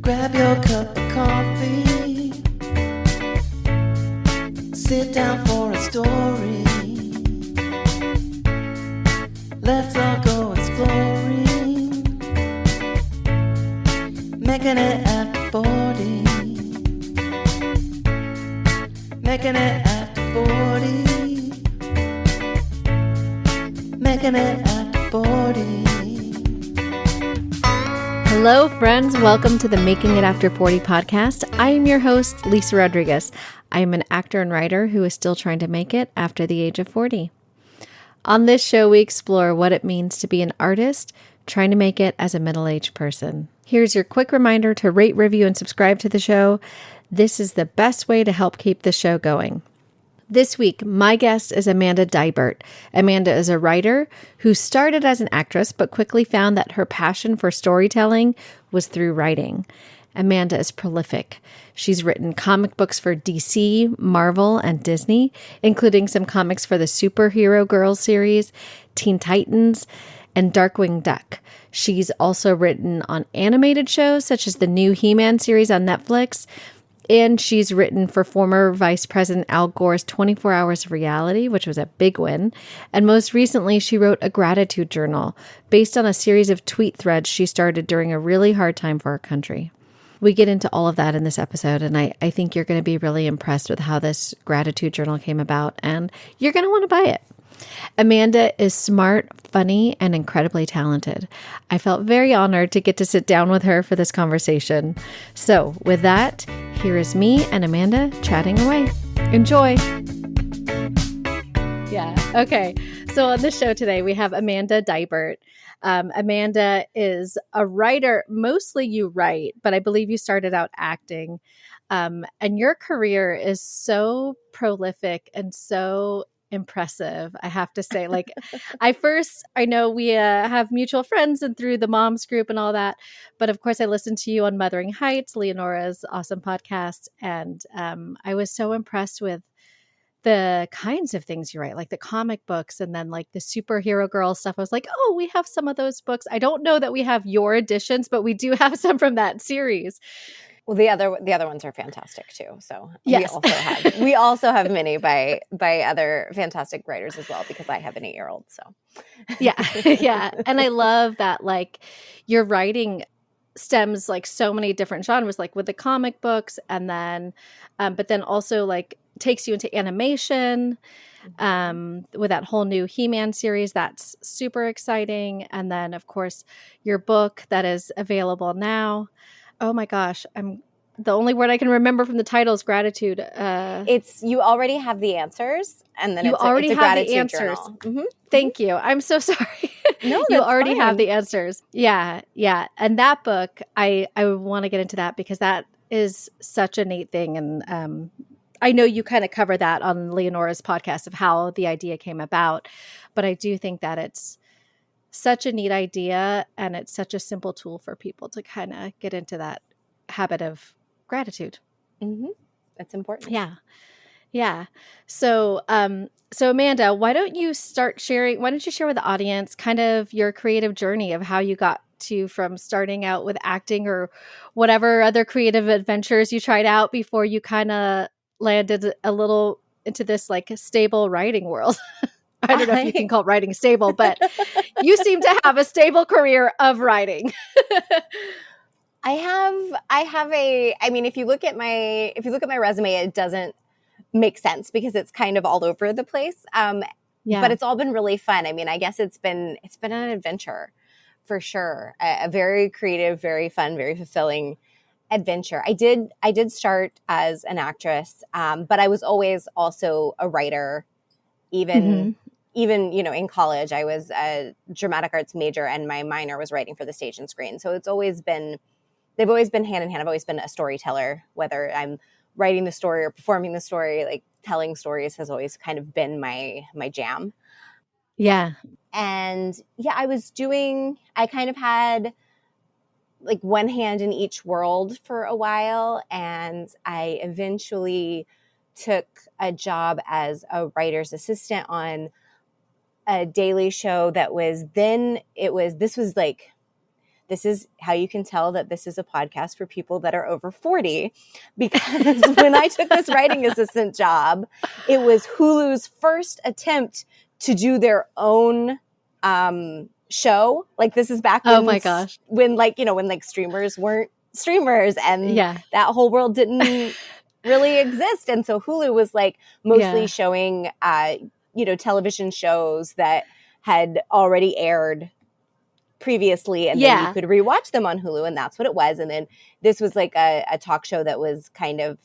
Grab your cup of coffee. Sit down for a story. Let's all go exploring. Making it after 40. Making it after 40. Making it after 40. Hello, friends. Welcome to the Making It After 40 podcast. I am your host, Lisa Rodriguez. I am an actor and writer who is still trying to make it after the age of 40. On this show, we explore what it means to be an artist trying to make it as a middle-aged person. Here's your quick reminder to rate, review, and subscribe to the show. This is the best way to help keep the show going. This week, my guest is Amanda Deibert. Amanda is a writer who started as an actress, but quickly found that her passion for storytelling was through writing. Amanda is prolific. She's written comic books for DC, Marvel, and Disney, including some comics for the Superhero Girls series, Teen Titans, and Darkwing Duck. She's also written on animated shows such as the new He-Man series on Netflix, and she's written for former Vice President Al Gore's 24 Hours of Reality, which was a big win. And most recently, she wrote a gratitude journal based on a series of tweet threads she started during a really hard time for our country. We get into all of that in this episode, and I think you're going to be really impressed with how this gratitude journal came about, and you're going to want to buy it. Amanda is smart, funny, and incredibly talented. I felt very honored to get to sit down with her for this conversation. So with that, here is me and Amanda chatting away. Enjoy. Yeah. Okay. So on the show today, we have Amanda Deibert. Amanda is a writer. Mostly you write, but I believe you started out acting. And your career is so prolific and so impressive, I have to say. Like, I know we have mutual friends and through the moms group and all that, but of course I listened to you on Mothering Heights, Leonora's awesome podcast, and I was so impressed with the kinds of things you write, like the comic books and then like the superhero girl stuff. I was like, oh, we have some of those books. I don't know that we have your editions, but we do have some from that series. Well, the other ones are fantastic too. So yes. we also have many by other fantastic writers as well, because I have an 8-year-old. So yeah. Yeah. And I love that, like, your writing stems like so many different genres, like with the comic books, and then but then also like takes you into animation with that whole new He-Man series. That's super exciting. And then of course your book that is available now. Oh my gosh, the only word I can remember from the title is gratitude. It's You Already Have the Answers, and then it's a gratitude journal. Mm-hmm. Thank you. I'm so sorry. No, you already have the answers. Yeah, yeah. And that book, I want to get into that because that is such a neat thing. And I know you kind of cover that on Leonora's podcast of how the idea came about, but I do think that it's such a neat idea, and it's such a simple tool for people to kind of get into that habit of gratitude. Mm-hmm. That's important. Yeah. Yeah. So, so Amanda, why don't you share with the audience kind of your creative journey of how you got to from starting out with acting or whatever other creative adventures you tried out before you kind of landed a little into this like stable writing world. I don't know if you can call writing stable, but you seem to have a stable career of writing. If you look at my resume, it doesn't make sense because it's kind of all over the place. But it's all been really fun. I mean, I guess it's been an adventure for sure. A very creative, very fun, very fulfilling adventure. I did start as an actress, but I was always also a writer. Even in college, I was a dramatic arts major and my minor was writing for the stage and screen. So they've always been hand in hand. I've always been a storyteller, whether I'm writing the story or performing the story. Like, telling stories has always kind of been my jam. Yeah. And yeah, I kind of had like one hand in each world for a while. And I eventually took a job as a writer's assistant on a daily show that was this is how you can tell that this is a podcast for people that are over 40. Because when I took this writing assistant job, it was Hulu's first attempt to do their own show. Like this is back when, oh my gosh, when like, you know, when like streamers weren't streamers and that whole world didn't really exist. And so Hulu was like mostly showing, you know, television shows that had already aired previously, and then you could rewatch them on Hulu, and that's what it was. And then this was like a talk show that was kind of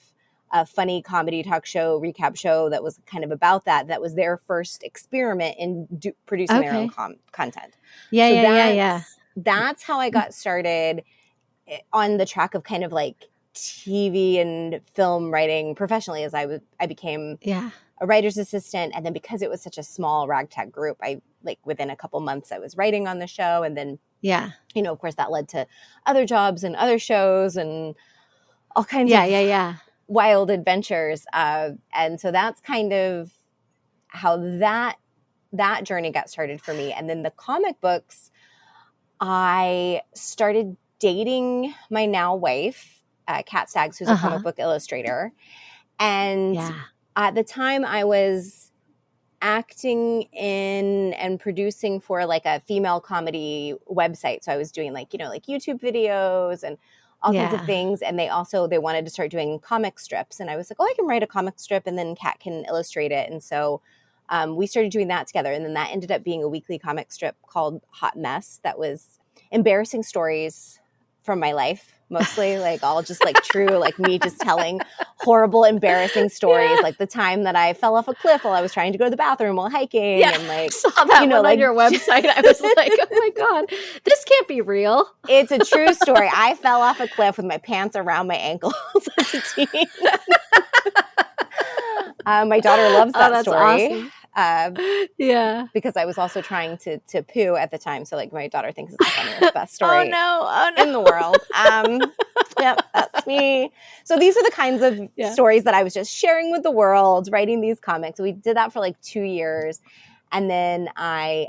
a funny comedy talk show, recap show that was kind of about that. That was their first experiment in producing their own content. That's how I got started on the track of kind of like TV and film writing professionally, as I became a writer's assistant. And then because it was such a small ragtag group, I like within a couple months I was writing on the show. And then, you know, of course that led to other jobs and other shows and all kinds of wild adventures. And so that's kind of how that journey got started for me. And then the comic books, I started dating my now wife, Kat Staggs, who's a comic book illustrator. And at the time I was acting in and producing for like a female comedy website. So I was doing like, you know, like YouTube videos and all kinds of things. And they wanted to start doing comic strips. And I was like, oh, I can write a comic strip and then Kat can illustrate it. And so we started doing that together. And then that ended up being a weekly comic strip called Hot Mess. That was embarrassing stories from my life, mostly like all just like true, like me just telling horrible, embarrassing stories. Like the time that I fell off a cliff while I was trying to go to the bathroom while hiking. And like, I saw that you know, like, on your website. I was like, oh my God, this can't be real. It's a true story. I fell off a cliff with my pants around my ankles as a teen. My daughter loves that story. Awesome. Because I was also trying to poo at the time. So like my daughter thinks it's the funniest, best story in the world. Yep, that's me. So these are the kinds of stories that I was just sharing with the world, writing these comics. We did that for like 2 years. And then I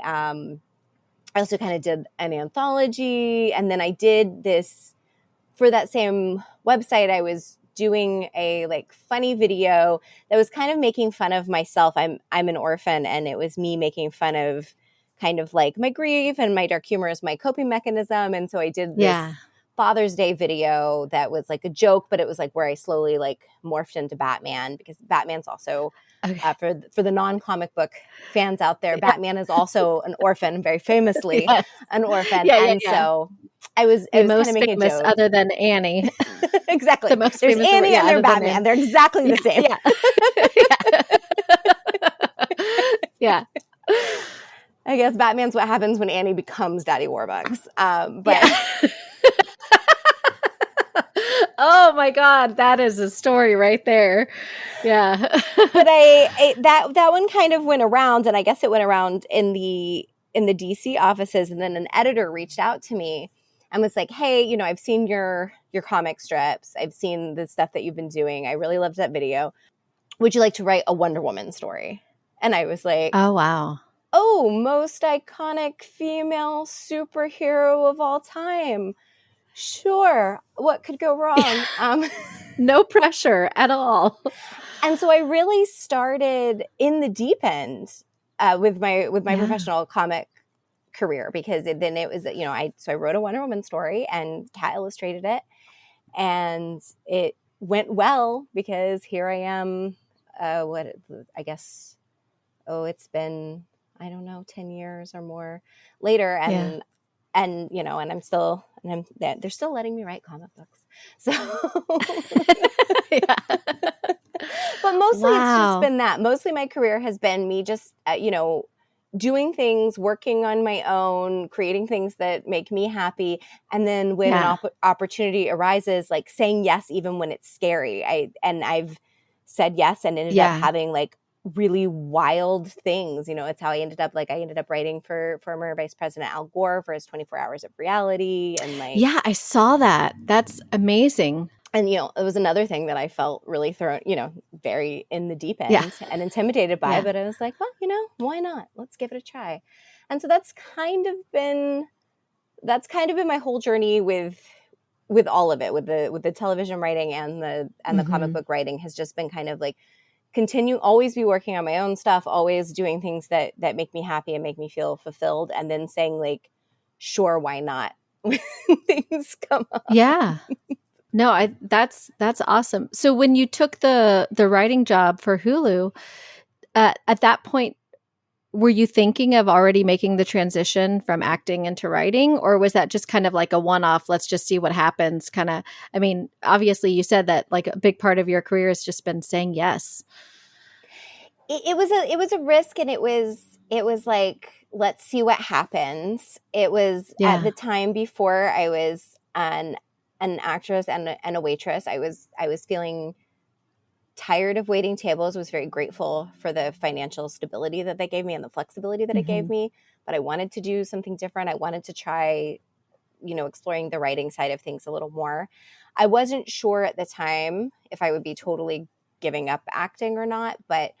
also kind of did an anthology. And then I did this for that same website. I was doing a like funny video that was kind of making fun of myself. I'm an orphan, and it was me making fun of kind of like my grief and my dark humor as my coping mechanism. And so I did this Father's Day video that was like a joke, but it was like where I slowly like morphed into Batman, because Batman's also for the non-comic book fans out there, Batman is also an orphan, very famously an orphan. So I was most kind of making famous a joke. other than Annie. Exactly. The most There's famous Annie and there's Batman. They're exactly the same. Yeah. I guess Batman's what happens when Annie becomes Daddy Warbucks. But oh my God, that is a story right there. Yeah. But that one kind of went around, and I guess it went around in the DC offices, and then an editor reached out to me and was like, hey, you know, I've seen your comic strips. I've seen the stuff that you've been doing. I really loved that video. Would you like to write a Wonder Woman story? And I was like, oh, wow. Oh, most iconic female superhero of all time. Sure. What could go wrong? No pressure at all. And so I really started in the deep end with my professional comic career, because then it was, you know, I wrote a Wonder Woman story and Kat illustrated it, and it went well, because here I am. It's been, I don't know, 10 years or more later, and you know, and they're still letting me write comic books. So, but mostly it's just been that. Mostly my career has been me just, you know, doing things, working on my own, creating things that make me happy. And then when an opportunity arises, like saying yes, even when it's scary. I've said yes and ended up having like really wild things. You know, it's how I ended up writing for former Vice President Al Gore for his 24 Hours of Reality. And like, yeah, I saw that. That's amazing. And, you know, it was another thing that I felt really thrown, you know, very in the deep end and intimidated by, but I was like, well, you know, why not? Let's give it a try. And so that's kind of been that's kind of been my whole journey with all of it, with the television writing and the comic book writing, has just been kind of like always be working on my own stuff, always doing things that make me happy and make me feel fulfilled, and then saying like, sure, why not, when things come up. Yeah. No, that's awesome. So when you took the writing job for Hulu, at that point, were you thinking of already making the transition from acting into writing, or was that just kind of like a one-off, let's just see what happens kind of? I mean, obviously you said that like a big part of your career has just been saying yes. It was a risk, and it was like, let's see what happens. It was at the time before I was an actress and a waitress. I was feeling tired of waiting tables. Was very grateful for the financial stability that they gave me and the flexibility that it gave me, but I wanted to do something different. I wanted to try, exploring the writing side of things a little more. I wasn't sure at the time if I would be totally giving up acting or not, but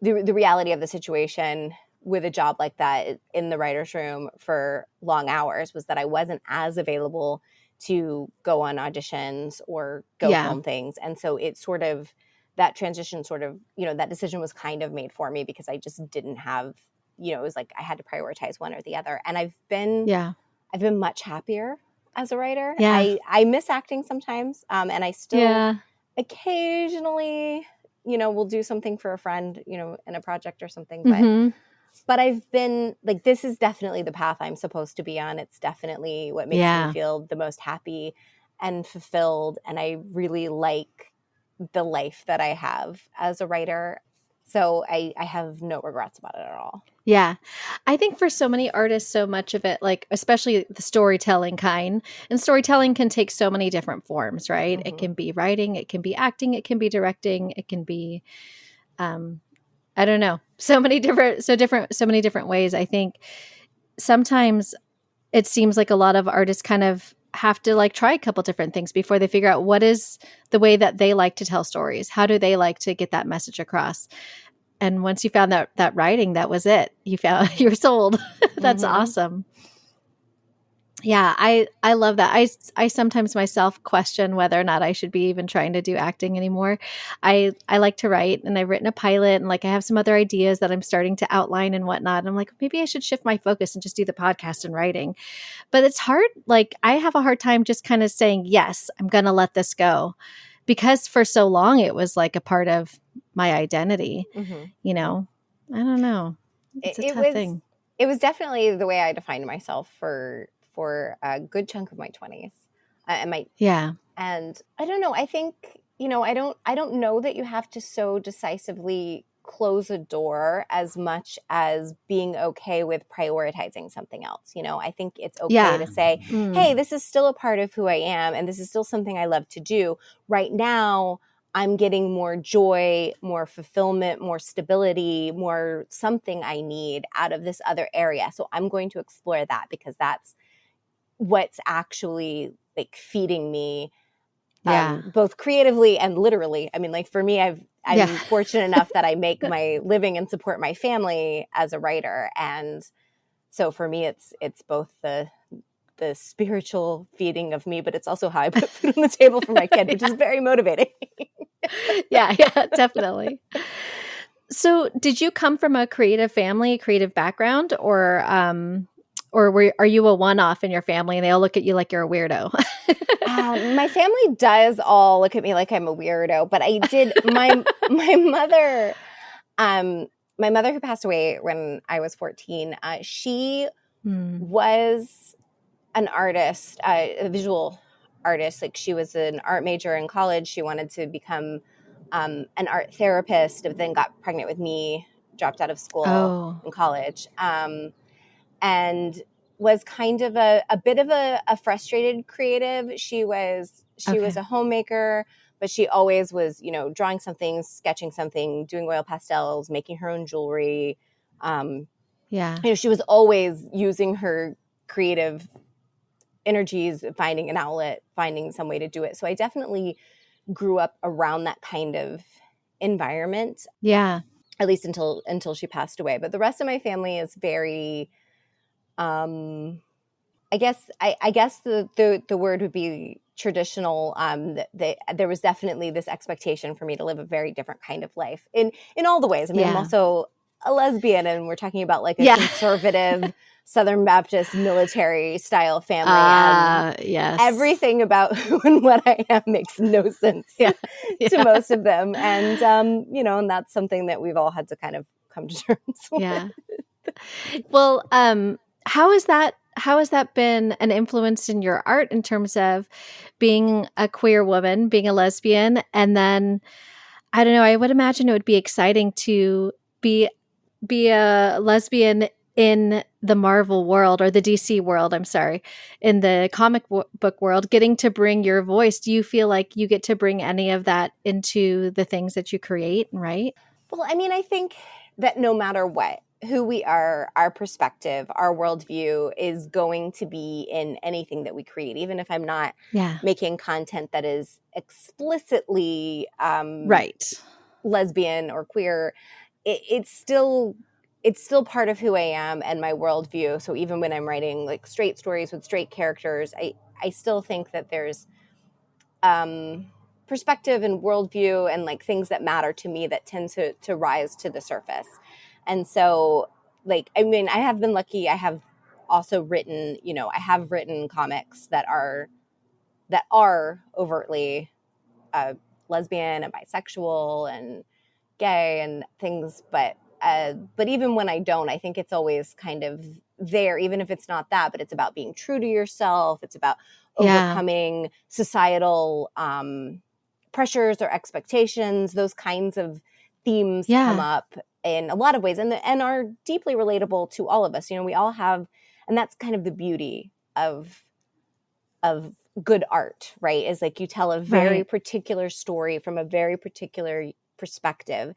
the reality of the situation with a job like that in the writer's room for long hours was that I wasn't as available to go on auditions or go film things. And so it sort of, that transition sort of, that decision was kind of made for me, because I just didn't have, it was like I had to prioritize one or the other. And I've been much happier as a writer. I miss acting sometimes. And I still occasionally, we'll do something for a friend, in a project or something. But I've been like, this is definitely the path I'm supposed to be on. It's definitely what makes me feel the most happy and fulfilled. And I really like the life that I have as a writer. So I have no regrets about it at all. Yeah. I think for so many artists, so much of it, like especially the storytelling kind, and storytelling can take so many different forms, right? It can be writing, it can be acting, it can be directing, it can be, I don't know, so many different ways. I think sometimes it seems like a lot of artists kind of have to like try a couple different things before they figure out what is the way that they like to tell stories. How do they like to get that message across? And once you found that writing, that was it. You're sold. That's awesome. Yeah, I love that. I sometimes myself question whether or not I should be even trying to do acting anymore. I like to write, and I've written a pilot, and like I have some other ideas that I'm starting to outline and whatnot. And I'm like, maybe I should shift my focus and just do the podcast and writing. But it's hard. Like I have a hard time just kind of saying, yes, I'm going to let this go, because for so long it was like a part of my identity. I don't know. It's a tough thing. It was definitely the way I defined myself for a good chunk of my 20s. And I don't know. I think, I don't know that you have to so decisively close a door as much as being okay with prioritizing something else. I think it's okay to say, hey, this is still a part of who I am, and this is still something I love to do. Right now, I'm getting more joy, more fulfillment, more stability, more something I need out of this other area. So I'm going to explore that, because that's what's actually like feeding me, both creatively and literally. I mean, like for me, I'm fortunate enough that I make my living and support my family as a writer. And so for me, it's both the spiritual feeding of me, but it's also how I put food on the table for my kid, which is very motivating. yeah, definitely. So did you come from a creative family, creative background, or are you a one-off in your family and they all look at you like you're a weirdo? My family does all look at me like I'm a weirdo, but I did my mother, who passed away when I was 14, she was an artist, a visual artist. Like she was an art major in college. She wanted to become an art therapist, but then got pregnant with me, dropped out of school in college. And was kind of a bit of a frustrated creative. She was a homemaker, but she always was, drawing something, sketching something, doing oil pastels, making her own jewelry. She was always using her creative energies, finding an outlet, finding some way to do it. So I definitely grew up around that kind of environment. Yeah. At least until she passed away. But the rest of my family is very I guess the word would be traditional. There was definitely this expectation for me to live a very different kind of life in all the ways. I mean, I'm also a lesbian, and we're talking about like a conservative Southern Baptist military style family, and everything about who and what I am makes no sense to most of them. And and that's something that we've all had to kind of come to terms with. Yeah. Well, how has that been an influence in your art in terms of being a queer woman, being a lesbian, and then I don't know, I would imagine it would be exciting to be a lesbian in the Marvel world, or the DC world, I'm sorry, in the comic book world, getting to bring your voice. Do you feel like you get to bring any of that into the things that you create and write? Well, I mean, I think that no matter what, who we are, our perspective, our worldview is going to be in anything that we create, even if I'm not making content that is explicitly lesbian or queer. It's still part of who I am and my worldview. So even when I'm writing like straight stories with straight characters, I still think that there's perspective and worldview and like things that matter to me that tend to rise to the surface. And so, like, I mean, I have been lucky. I have also written, I have written comics that are overtly lesbian and bisexual and gay and things. But even when I don't, I think it's always kind of there, even if it's not that, but it's about being true to yourself. It's about overcoming societal pressures or expectations. Those kinds of themes come up in a lot of ways and are deeply relatable to all of us. We all have, and that's kind of the beauty of good art, right? Is like you tell a very particular story from a very particular perspective.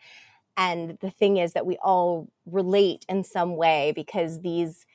And the thing is that we all relate in some way because these,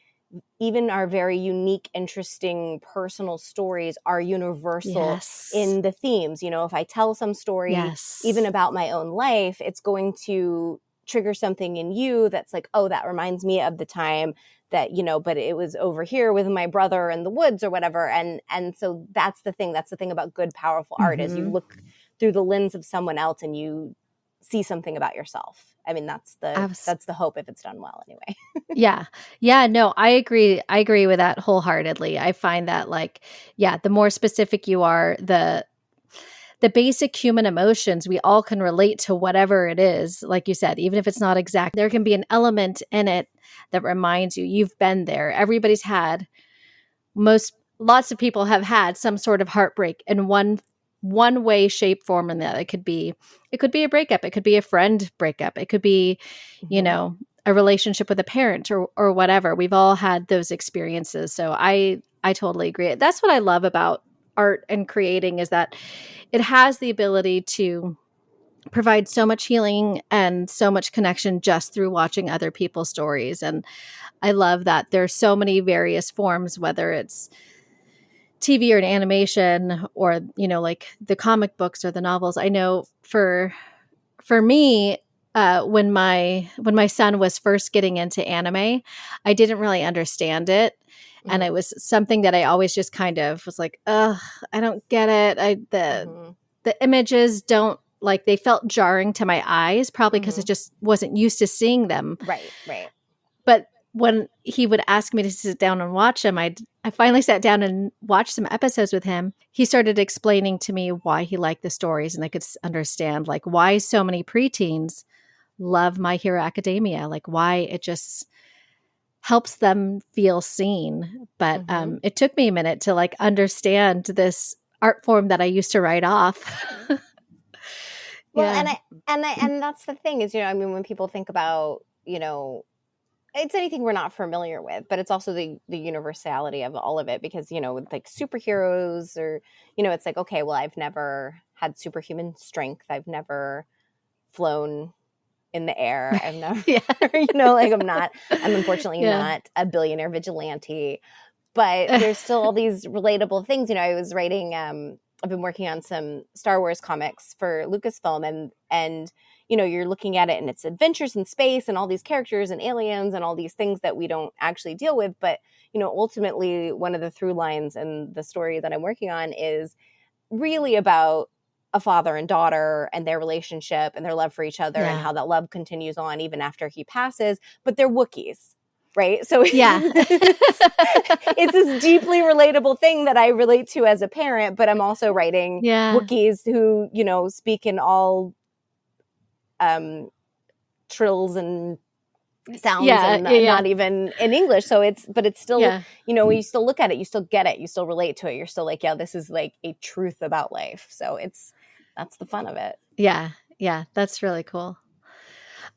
even our very unique, interesting, personal stories are universal in the themes. If I tell some story, even about my own life, it's going to trigger something in you that's like, oh, that reminds me of the time that, but it was over here with my brother in the woods or whatever. And so that's the thing. That's the thing about good, powerful art is you look through the lens of someone else and you see something about yourself. I mean, that's the hope if it's done well anyway. Yeah. No, I agree. I agree with that wholeheartedly. I find that the more specific you are, the basic human emotions, we all can relate to whatever it is. Like you said, even if it's not exact, there can be an element in it that reminds you, you've been there. Everybody's had, lots of people have had some sort of heartbreak in one way, shape, form, and that it could be a breakup. It could be a friend breakup. It could be, a relationship with a parent or whatever. We've all had those experiences. So I totally agree. That's what I love about art and creating is that it has the ability to provide so much healing and so much connection just through watching other people's stories. And I love that there's so many various forms, whether it's TV or an animation or, like the comic books or the novels. I know for me, when my son was first getting into anime, I didn't really understand it. And it was something that I always just kind of was like, ugh, I don't get it. The images they felt jarring to my eyes, probably because I just wasn't used to seeing them. Right. But when he would ask me to sit down and watch them, I finally sat down and watched some episodes with him. He started explaining to me why he liked the stories, and I could understand why so many preteens love My Hero Academia, why it just helps them feel seen. But it took me a minute to understand this art form that I used to write off. Well, and that's the thing is, I mean, when people think about, it's anything we're not familiar with, but it's also the universality of all of it because, with superheroes or, it's like, okay, well, I've never had superhuman strength. I've never flown in the air. I've never, I'm unfortunately not a billionaire vigilante, but there's still all these relatable things. I was writing, I've been working on some Star Wars comics for Lucasfilm and you're looking at it and it's adventures in space and all these characters and aliens and all these things that we don't actually deal with. But, ultimately one of the through lines in the story that I'm working on is really about a father and daughter and their relationship and their love for each other and how that love continues on even after he passes, but they're Wookiees. Right. So it's this deeply relatable thing that I relate to as a parent, but I'm also writing Wookiees who, speak in all trills and sounds and not even in English. So it's still, when you still look at it, you still get it. You still relate to it. You're still like, this is like a truth about life. So that's the fun of it. Yeah. Yeah. That's really cool.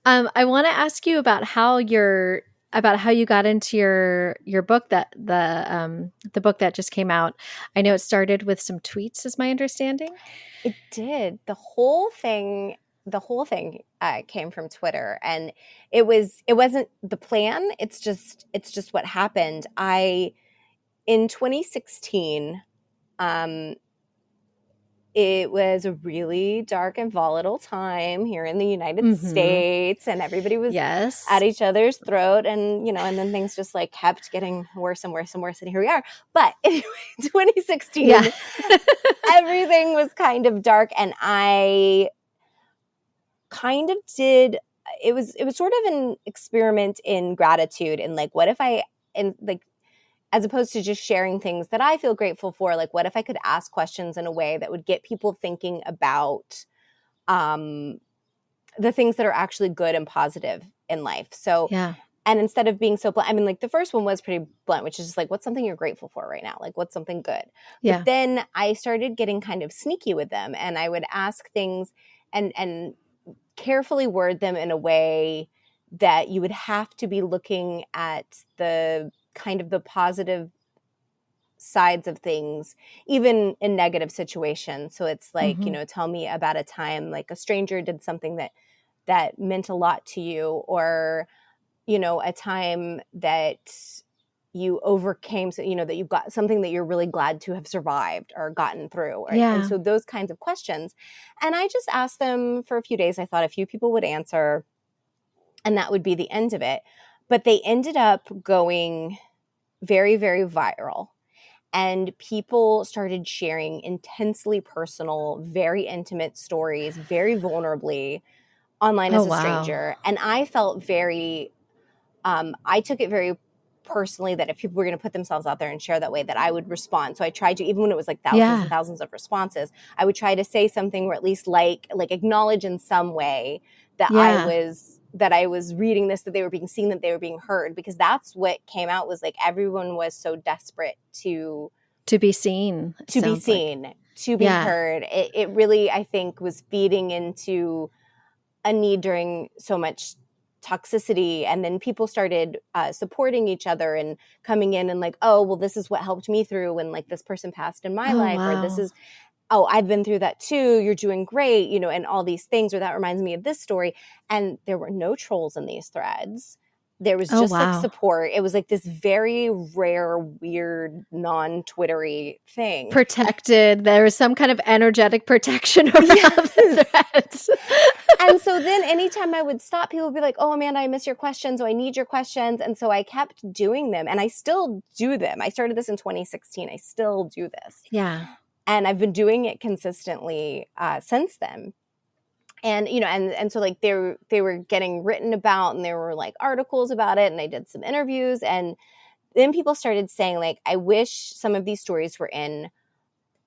I want to ask you about how you got into your book, that the book that just came out. I know it started with some tweets, is my understanding. It did. The whole thing came from Twitter, and it wasn't the plan. It's just what happened. In 2016, it was a really dark and volatile time here in the United States, and everybody was at each other's throat, and and then things just like kept getting worse and worse and worse, and here we are. But anyway, 2016, everything was kind of dark, and I kind of did. It was sort of an experiment in gratitude, and like, what if as opposed to just sharing things that I feel grateful for, like, what if I could ask questions in a way that would get people thinking about the things that are actually good and positive in life. So, and instead of being so blunt, I mean, like the first one was pretty blunt, which is just like, what's something you're grateful for right now? Like, what's something good? Yeah. But then I started getting kind of sneaky with them, and I would ask things and carefully word them in a way that you would have to be looking at the kind of the positive sides of things, even in negative situations. So it's like, tell me about a time like a stranger did something that meant a lot to you, or, a time that you overcame, so, that you've got something that you're really glad to have survived or gotten through. And so those kinds of questions. And I just asked them for a few days. I thought a few people would answer, and that would be the end of it. But they ended up going very, very viral. And people started sharing intensely personal, very intimate stories, very vulnerably online as a stranger. And I felt very, I took it very personally that if people were going to put themselves out there and share that way, that I would respond. So I tried to, even when it was like thousands and thousands of responses, I would try to say something, or at least like acknowledge in some way that I was reading this, that they were being seen, that they were being heard, because that's what came out, was like everyone was so desperate to be seen, to be heard. It really, I think, was feeding into a need during so much toxicity. And then people started supporting each other and coming in and like, oh, well, this is what helped me through when like this person passed in my life, or this is, oh, I've been through that too. You're doing great, and all these things, or that reminds me of this story. And there were no trolls in these threads. There was just like support. It was like this very rare, weird, non-Twittery thing. Protected. There was some kind of energetic protection around the threads. And so then anytime I would stop, people would be like, oh, Amanda, I miss your questions. Oh, I need your questions. And so I kept doing them, and I still do them. I started this in 2016. I still do this. Yeah. And I've been doing it consistently since then. And, and so like they were getting written about, and there were like articles about it, and I did some interviews, and then people started saying like, I wish some of these stories were in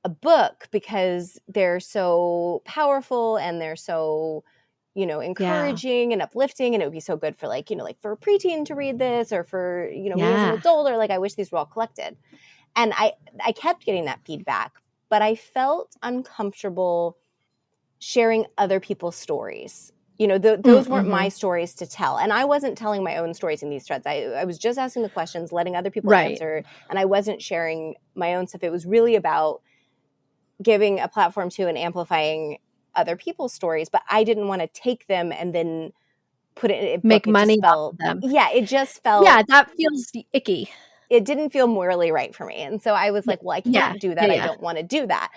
a book because they're so powerful and they're so, encouraging and uplifting. And it would be so good for like, like for a preteen to read this, or for, me as an adult, or like, I wish these were all collected. And I kept getting that feedback, but I felt uncomfortable sharing other people's stories. Those weren't my stories to tell. And I wasn't telling my own stories in these threads. I was just asking the questions, letting other people answer. And I wasn't sharing my own stuff. It was really about giving a platform to and amplifying other people's stories. But I didn't want to take them and then put it in a book. Make money off them. Yeah, it just felt. Yeah, that feels icky. It didn't feel morally right for me. And so I was like, well, I can't do that. I don't want to do that.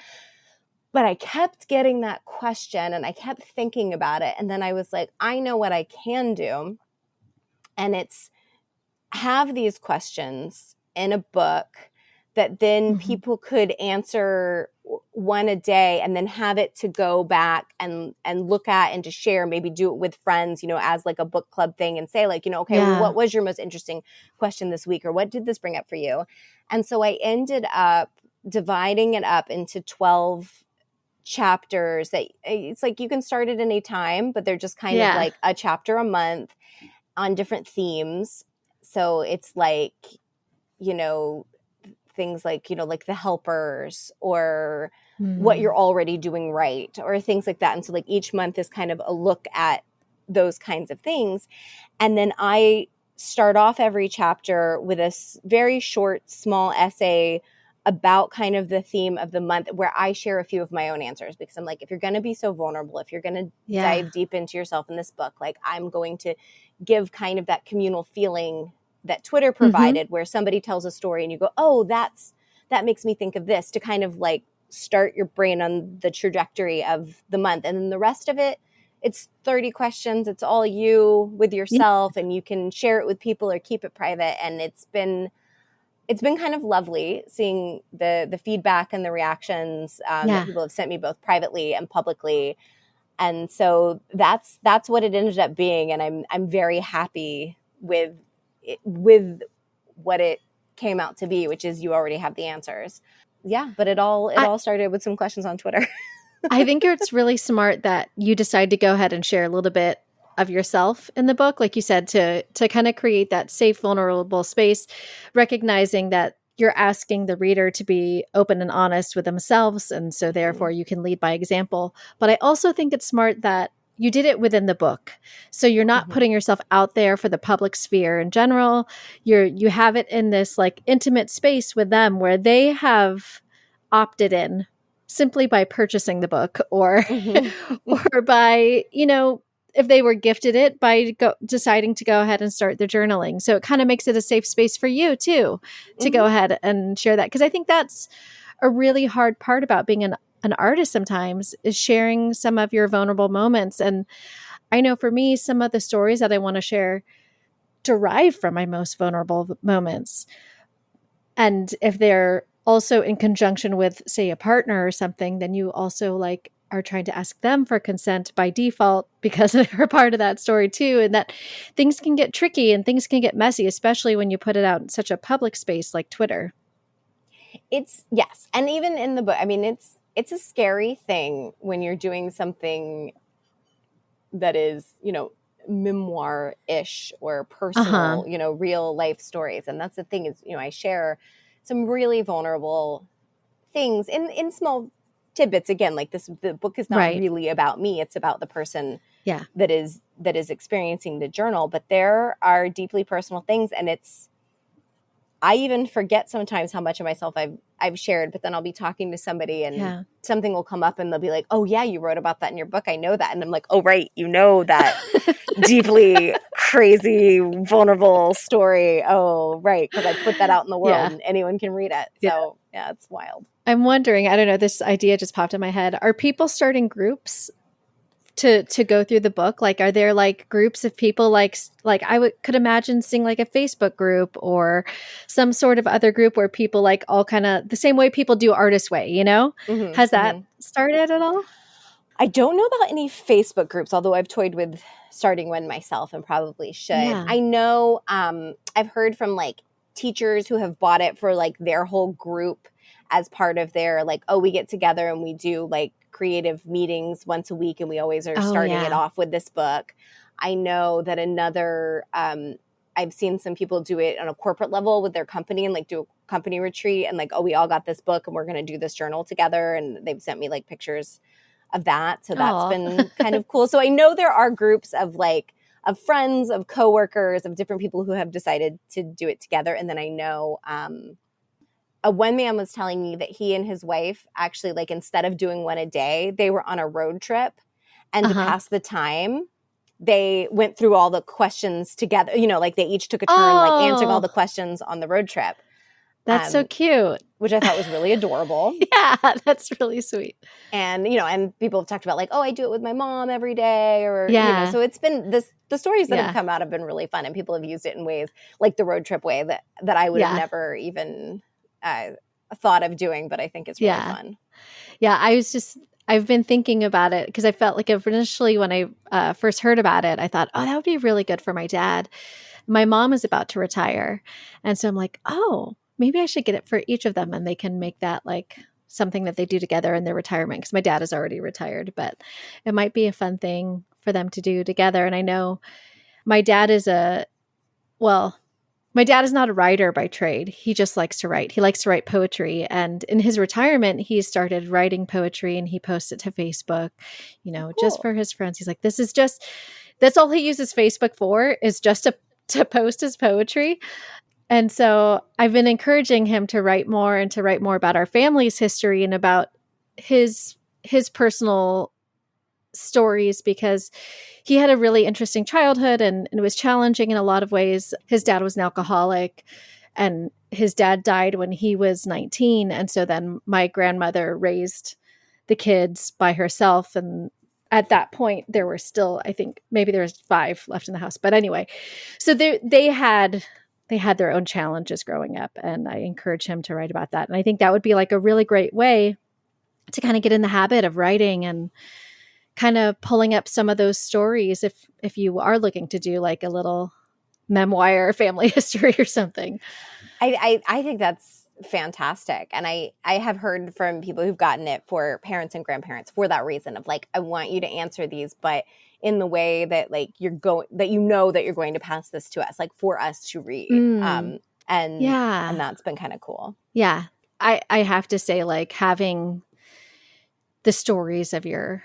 But I kept getting that question and I kept thinking about it. And then I was like, I know what I can do. And it's have these questions in a book that then people could answer one a day, and then have it to go back and look at and to share, maybe do it with friends, as like a book club thing, and say like, okay, well, what was your most interesting question this week? Or what did this bring up for you? And so I ended up dividing it up into 12 chapters that it's like you can start at any time, but they're just kind of like a chapter a month on different themes. So it's like, things like, like the helpers, or what you're already doing right, or things like that. And so like each month is kind of a look at those kinds of things. And then I start off every chapter with a very short, small essay about kind of the theme of the month, where I share a few of my own answers, because I'm like, if you're going to be so vulnerable, if you're going to dive deep into yourself in this book, like I'm going to give kind of that communal feeling that Twitter provided, where somebody tells a story and you go, oh, that makes me think of this, to kind of like start your brain on the trajectory of the month. And then the rest of it, it's 30 questions. It's all you with yourself, and you can share it with people or keep it private. And it's been kind of lovely seeing the feedback and the reactions that people have sent me, both privately and publicly. And so that's what it ended up being. And I'm very happy with what it came out to be, which is you already have the answers. Yeah. But it all started with some questions on Twitter. I think it's really smart that you decide to go ahead and share a little bit of yourself in the book, like you said, to kind of create that safe, vulnerable space, recognizing that you're asking the reader to be open and honest with themselves. And so therefore you can lead by example. But I also think it's smart that you did it within the book. So you're not putting yourself out there for the public sphere in general. You have it in this like intimate space with them, where they have opted in simply by purchasing the book, or or by, if they were gifted it, by deciding to go ahead and start their journaling. So it kind of makes it a safe space for you too, to go ahead and share that. Because I think that's a really hard part about being an artist sometimes, is sharing some of your vulnerable moments. And I know for me, some of the stories that I want to share derive from my most vulnerable moments. And if they're also in conjunction with, say, a partner or something, then you also like are trying to ask them for consent by default, because they're a part of that story too. And that things can get tricky and things can get messy, especially when you put it out in such a public space like Twitter. Yes. And even in the book, I mean, it's a scary thing when you're doing something that is, memoir-ish or personal, real life stories. And that's the thing is, I share some really vulnerable things in small tidbits. Again, like the book is not really about me. It's about the person that is experiencing the journal. But there are deeply personal things, and I even forget sometimes how much of myself I've shared, but then I'll be talking to somebody and something will come up and they'll be like, oh yeah, you wrote about that in your book. I know that. And I'm like, oh, right. That deeply crazy, vulnerable story. Oh, right. Because I put that out in the world and anyone can read it. So yeah, it's wild. I'm wondering, I don't know, this idea just popped in my head. Are people starting groups to go through the book? Like, are there like groups of people like I could imagine seeing like a Facebook group or some sort of other group where people like all kind of the same way people do Artist Way, has that started at all? I don't know about any Facebook groups, although I've toyed with starting one myself and probably should. I know I've heard from like teachers who have bought it for like their whole group as part of their like, oh, we get together and we do like creative meetings once a week, and we always are starting it off with this book. I know that I've seen some people do it on a corporate level with their company and like do a company retreat and like, oh, we all got this book and we're going to do this journal together. And they've sent me like pictures of that. So that's been kind of cool. So I know there are groups of friends, of coworkers, of different people who have decided to do it together. And then I know, one man was telling me that he and his wife actually, like, instead of doing one a day, they were on a road trip, and to pass the time, they went through all the questions together. Like they each took a turn, like answering all the questions on the road trip. That's so cute. Which I thought was really adorable. Yeah, that's really sweet. And, and people have talked about like, oh, I do it with my mom every day, or, so it's been the stories that have come out have been really fun, and people have used it in ways like the road trip way that I would have never even thought of doing, but I think it's really fun. Yeah, I've been thinking about it because I felt like initially when I first heard about it, I thought, oh, that would be really good for my dad. My mom is about to retire. And so I'm like, oh, maybe I should get it for each of them, and they can make that like something that they do together in their retirement, because my dad is already retired, but it might be a fun thing for them to do together. And I know my dad is my dad is not a writer by trade. He just likes to write. He likes to write poetry. And in his retirement, he started writing poetry, and he posts it to Facebook, Cool. Just for his friends. He's like, that's all he uses Facebook for, is just to post his poetry. And so I've been encouraging him to write more, and to write more about our family's history and about his personal stories, because he had a really interesting childhood, and it was challenging in a lot of ways. His dad was an alcoholic, and his dad died when he was 19. And so then my grandmother raised the kids by herself. And at that point, there were still, I think maybe there was 5 left in the house. But anyway, so they had their own challenges growing up, and I encourage him to write about that. And I think that would be like a really great way to kind of get in the habit of writing and kind of pulling up some of those stories if you are looking to do like a little memoir or family history or something. I think that's fantastic. And I have heard from people who've gotten it for parents and grandparents for that reason of like, I want you to answer these, but in the way that like that you're going to pass this to us, like for us to read. And that's been kind of cool. Yeah. I have to say, like, having the stories of your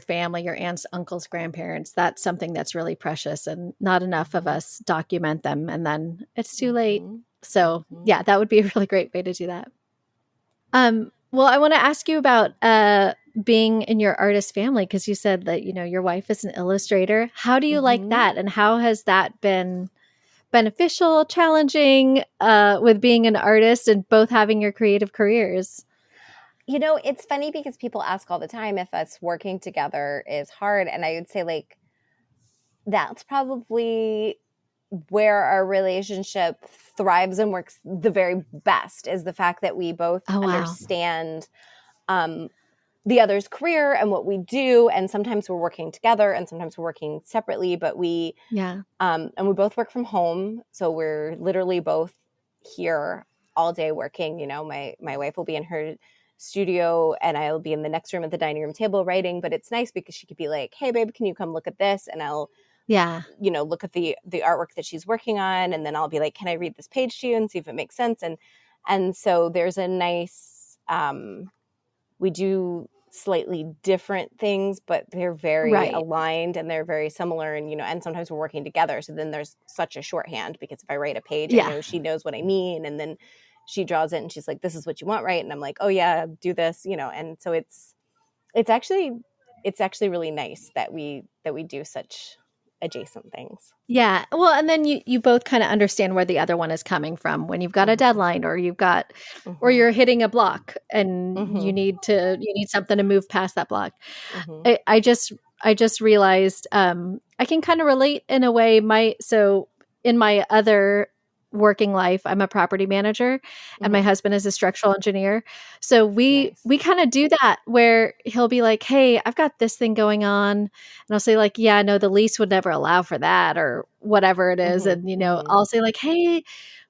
family, your aunts, uncles, grandparents, that's something that's really precious, and not enough of us document them, and then it's too late. So yeah, that would be a really great way to do that. Well, I want to ask you about being in your artist family, because you said that, your wife is an illustrator. How do you like that? And how has that been beneficial, challenging with being an artist and both having your creative careers? It's funny because people ask all the time if us working together is hard. And I would say like, that's probably where our relationship thrives and works the very best, is the fact that we both understand the other's career and what we do. And sometimes we're working together and sometimes we're working separately, but and we both work from home. So we're literally both here all day working. My wife will be in her studio and I'll be in the next room at the dining room table writing, but it's nice because she could be like, hey babe, can you come look at this? And I'll look at the artwork that she's working on, and then I'll be like, can I read this page to you and see if it makes sense? And so there's a nice we do slightly different things, but they're very aligned and they're very similar, and and sometimes we're working together, so then there's such a shorthand, because if I write a page, I know she knows what I mean, and then she draws it and she's like, this is what you want, right? And I'm like, oh yeah, do this, and so it's actually really nice that we do such adjacent things. Yeah. Well, and then you both kind of understand where the other one is coming from when you've got a deadline, or you've got or you're hitting a block and you need something to move past that block. I just realized I can kind of relate in a way. So in my other working life, I'm a property manager and my husband is a structural engineer. So we kind of do that, where he'll be like, hey, I've got this thing going on. And I'll say like, yeah, no, the lease would never allow for that, or whatever it is. And, I'll say like, hey,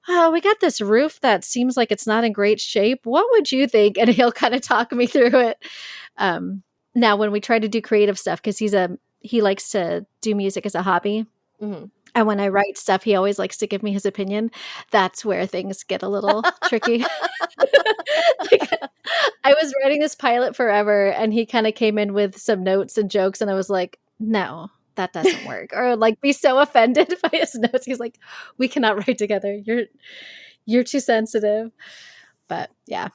we got this roof that seems like it's not in great shape. What would you think? And he'll kind of talk me through it. Now, when we try to do creative stuff, because he likes to do music as a hobby. And when I write stuff, he always likes to give me his opinion. That's where things get a little tricky. I was writing this pilot forever, and he kind of came in with some notes and jokes, and I was like, no, that doesn't work. Or like be so offended by his notes. He's like, we cannot write together. You're too sensitive. But yeah.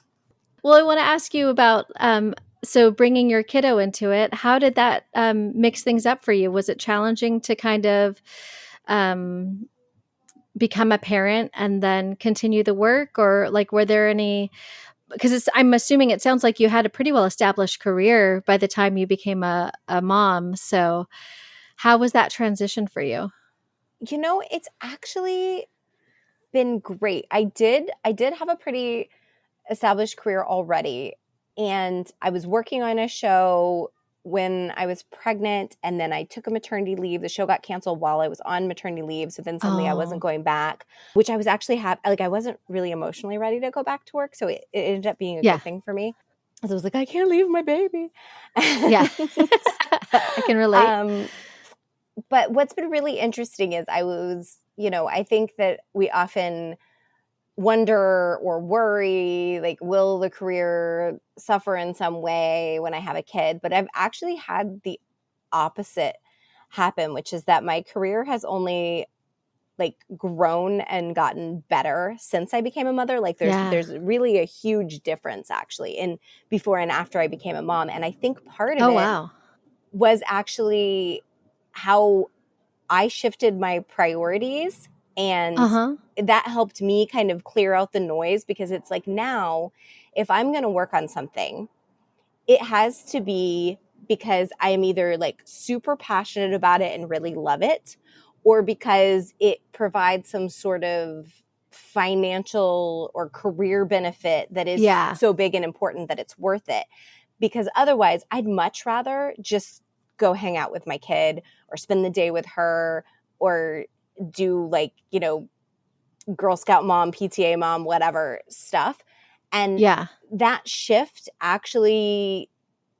Well, I want to ask you about so bringing your kiddo into it. How did that mix things up for you? Was it challenging to kind of become a parent and then continue the work, or like were there any, because I'm assuming it sounds like you had a pretty well established career by the time you became a mom. So how was that transition for you? It's actually been great. I did have a pretty established career already, and I was working on a show when I was pregnant, and then I took a maternity leave. The show got canceled while I was on maternity leave, so then suddenly I wasn't going back, which I was actually I wasn't really emotionally ready to go back to work, so it ended up being a good thing for me. So I was like, I can't leave my baby. Yeah. I can relate. But what's been really interesting is I think that we often wonder or worry, like, will the career suffer in some way when I have a kid? But I've actually had the opposite happen, which is that my career has only like grown and gotten better since I became a mother. Like there's really a huge difference actually in before and after I became a mom. And I think part of it was actually how I shifted my priorities, and that helped me kind of clear out the noise, because it's like, now if I'm going to work on something, it has to be because I am either like super passionate about it and really love it, or because it provides some sort of financial or career benefit that is so big and important that it's worth it. Because otherwise, I'd much rather just go hang out with my kid or spend the day with her or do like, Girl Scout mom, PTA mom, whatever stuff. And that shift actually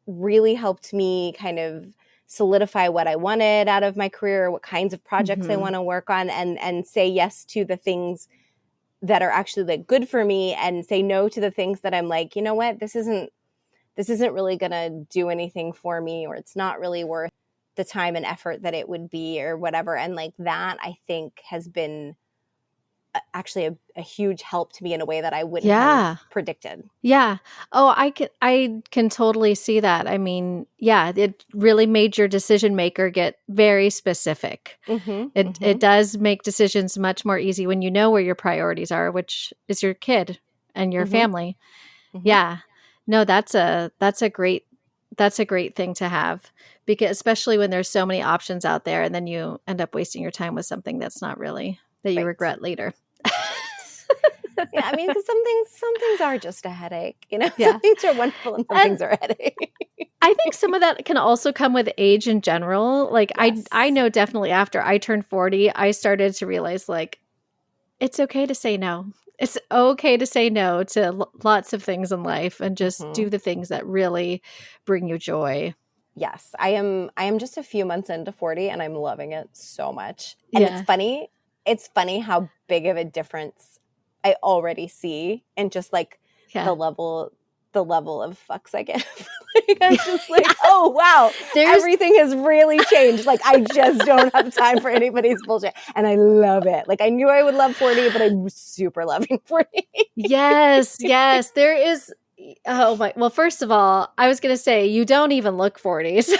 really helped me kind of solidify what I wanted out of my career, what kinds of projects I want to work on, and say yes to the things that are actually like good for me, and say no to the things that I'm like, you know what, this isn't really going to do anything for me, or it's not really worth the time and effort that it would be, or whatever. And like that, I think, has been actually a huge help to me in a way that I wouldn't have predicted. Yeah. Oh, I can totally see that. I mean, it really made your decision maker get very specific. It does make decisions much more easy when you know where your priorities are, which is your kid and your family. Yeah. No, that's a great thing to have, because especially when there's so many options out there, and then you end up wasting your time with something that's not really, that you regret later. Yeah, I mean, because some things are just a headache, Some things are wonderful and some things are a headache. I think some of that can also come with age in general. Like I know definitely after I turned 40, I started to realize like, it's okay to say no. It's okay to say no to lots of things in life and just do the things that really bring you joy. Yes, I am just a few months into 40 and I'm loving it so much. And it's funny how big of a difference I already see, and just like the level of fucks I get. Like, I'm just like, oh wow, everything has really changed. Like, I just don't have time for anybody's bullshit, and I love it. Like, I knew I would love 40, but I'm super loving 40. Yes, there is. Oh my! Well, first of all, I was going to say you don't even look 40. So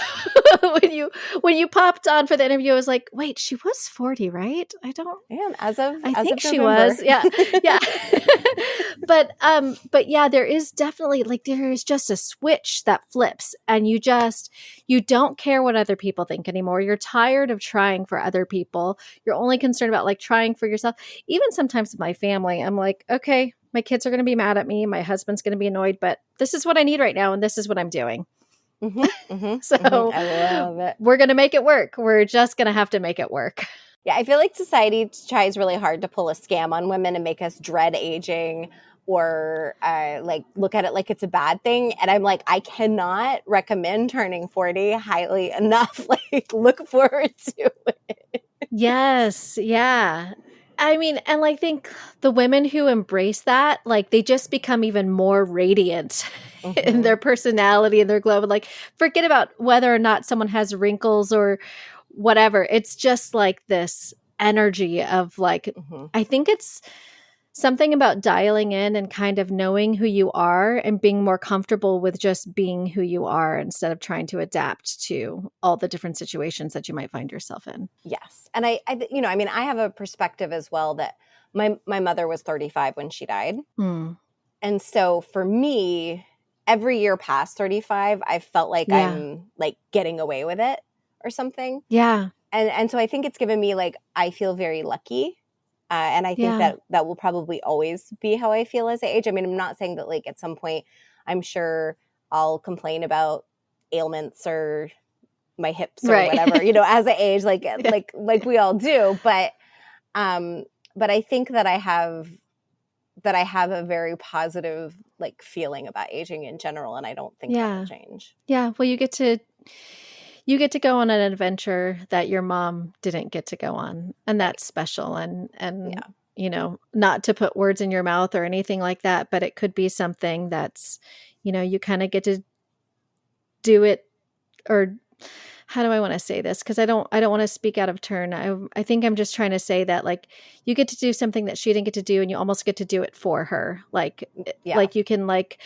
when you popped on for the interview, I was like, wait, she was 40, right? I think she was. Yeah. But yeah, there is definitely like there is just a switch that flips, and you don't care what other people think anymore. You're tired of trying for other people. You're only concerned about like trying for yourself. Even sometimes with my family, I'm like, okay, my kids are going to be mad at me. My husband's going to be annoyed, but this is what I need right now. And this is what I'm doing. So I love it. We're going to make it work. We're just going to have to make it work. Yeah. I feel like society tries really hard to pull a scam on women and make us dread aging, or like look at it like it's a bad thing. And I'm like, I cannot recommend turning 40 highly enough. Like, look forward to it. Yes. Yeah. I mean, and I think the women who embrace that, like, they just become even more radiant in their personality and their glow. Like, forget about whether or not someone has wrinkles or whatever. It's just like this energy of like, I think it's something about dialing in and kind of knowing who you are and being more comfortable with just being who you are instead of trying to adapt to all the different situations that you might find yourself in. Yes. And I I mean, I have a perspective as well that my mother was 35 when she died. Mm. And so for me, every year past 35, I felt like I'm like getting away with it or something. Yeah. And so I think it's given me like, I feel very lucky. And I think that will probably always be how I feel as I age. I mean, I'm not saying that like at some point, I'm sure I'll complain about ailments or my hips or whatever, you know, as I age, like we all do. But I think that I have a very positive like feeling about aging in general, and I don't think that will change. Yeah. Well, you get to go on an adventure that your mom didn't get to go on, and that's special. And you know, not to put words in your mouth or anything like that, but it could be something that's, you know, you kind of get to do it. Or how do I want to say this? Because I don't want to speak out of turn. I think I'm just trying to say that like you get to do something that she didn't get to do, and you almost get to do it for her. Like you can like